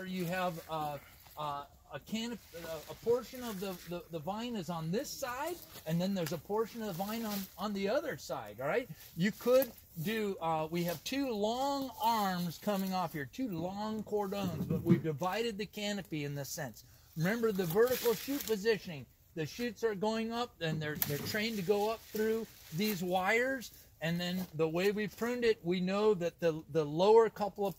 where you have a portion of the vine is on this side, and then there's a portion of the vine on the other side. All right, you could do. We have two long arms coming off here, two long cordons, but we've divided the canopy in this sense. Remember the vertical shoot positioning. The shoots are going up, and they're trained to go up through these wires. And then the way we pruned it, we know that the lower couple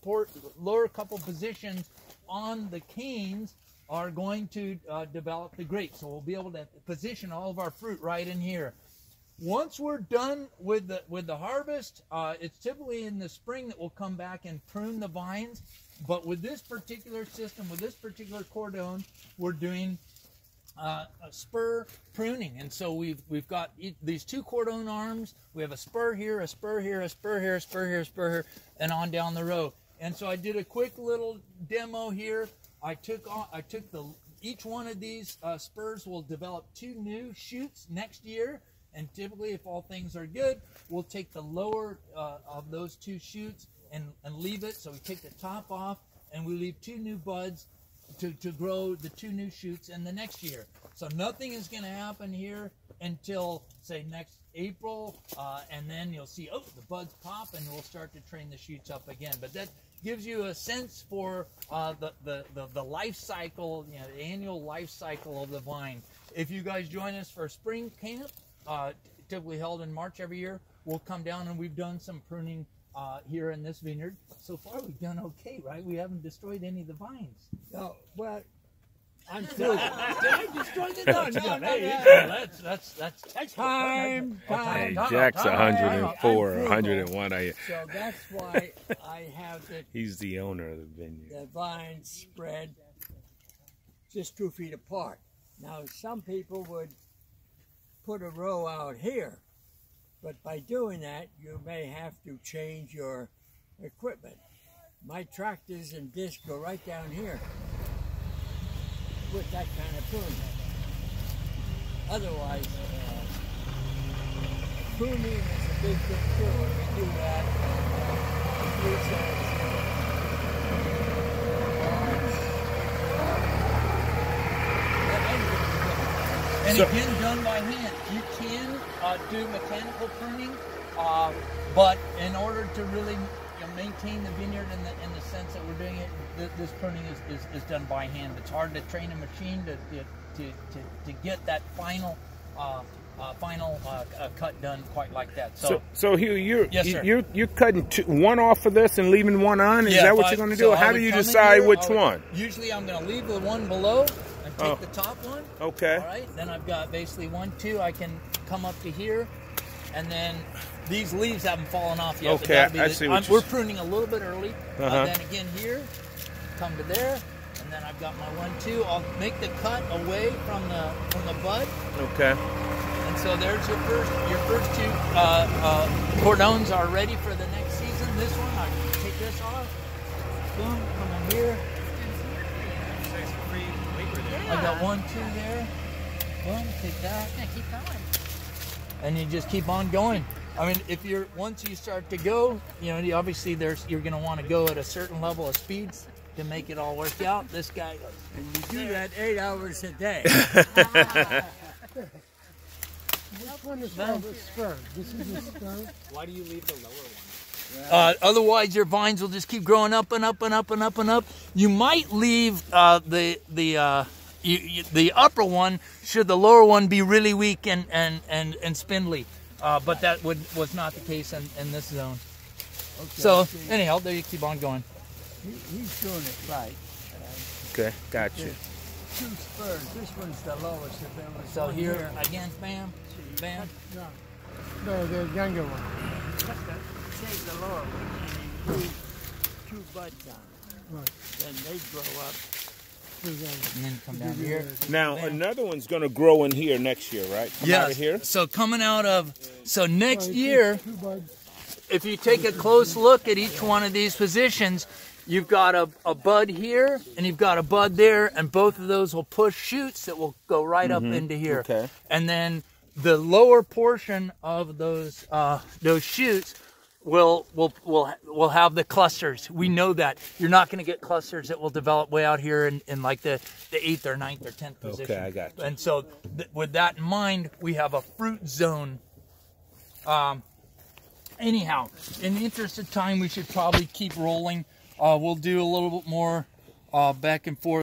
positions on the canes are going to develop the grapes. So we'll be able to position all of our fruit right in here. Once we're done with the harvest, it's typically in the spring that we'll come back and prune the vines. But with this particular system, with this particular cordon, we're doing a spur pruning. And so we've got these two cordon arms. We have a spur here, a spur here, a spur here, a spur here, a spur here, and on down the row. And so I did a quick little demo here. Each one of these spurs will develop two new shoots next year. And typically, if all things are good, we'll take the lower of those two shoots and leave it. So we take the top off, and we leave two new buds to grow the two new shoots in the next year. So nothing is going to happen here until, say, next April, and then you'll see, oh, the buds pop, and we'll start to train the shoots up again. But that gives you a sense for the life cycle, you know, the annual life cycle of the vine. If you guys join us for spring camp, typically held in March every year, we'll come down, and we've done some pruning here in this vineyard. So far, we've done okay, right? We haven't destroyed any of the vines. No, well, I'm through. Did I destroy the no, that's textbook. Time. Hey, Jack's 104, 101. So that's why I have He's the owner of the vineyard. the vines spread just 2 feet apart. Now, some people would put a row out here, but by doing that, you may have to change your equipment. My tractors and discs go right down here with that kind of pruning. Otherwise, pruning is a big thing too. When we do that, and again, done by hand. You can do mechanical pruning, but in order to really maintain the vineyard in the sense that we're doing it, this pruning is done by hand. It's hard to train a machine to get that final cut done quite like that. So Hugh, yes, sir. you're cutting one off of this and leaving one on? Is that what you're going to do? So how do you decide which one? Usually I'm going to leave the one below and take the top one. Okay. All right. Then I've got basically 1, 2. I can come up to here, and then these leaves haven't fallen off yet. Okay, I see what we're pruning a little bit early. Uh-huh. Then again here, come to there, and then I've got my 1, 2. I'll make the cut away from the bud. Okay. And so there's your first two cordons are ready for the next season. This one, I take this off. Boom, come in here. I got 1, 2 there. Boom, take that. Yeah, keep going. And you just keep on going. I mean, once you start to go, you know, obviously you're going to want to go at a certain level of speeds to make it all work out. This guy goes. and you do that 8 hours a day. Which one is called a spur? This is a spur. Why do you leave the lower one? Otherwise, your vines will just keep growing up and up and up and up and up. You might leave the upper one should the lower one be really weak and spindly, but that was not the case in this zone. Okay, So see, anyhow, there you keep on going. he's doing it right. Okay, got you. There's 2 spurs. This one's the lowest. If there was So one here again, bam, bam. No, the younger one. Take the lower one and you do 2 buds on it. Right. Then they grow up. And then come down here. Now, another one's going to grow in here next year, right? Come out of here? So coming out of, so next year, 2 buds. if you take a close look at each one of these positions, you've got a bud here and you've got a bud there, and both of those will push shoots that will go right up into here. Okay. And then the lower portion of those shoots we'll have the clusters. We know that you're not going to get clusters that will develop way out here in like the 8th or 9th or 10th position. Okay, I got you. And so with that in mind, we have a fruit zone. Anyhow, in the interest of time, we should probably keep rolling. We'll do a little bit more back and forth.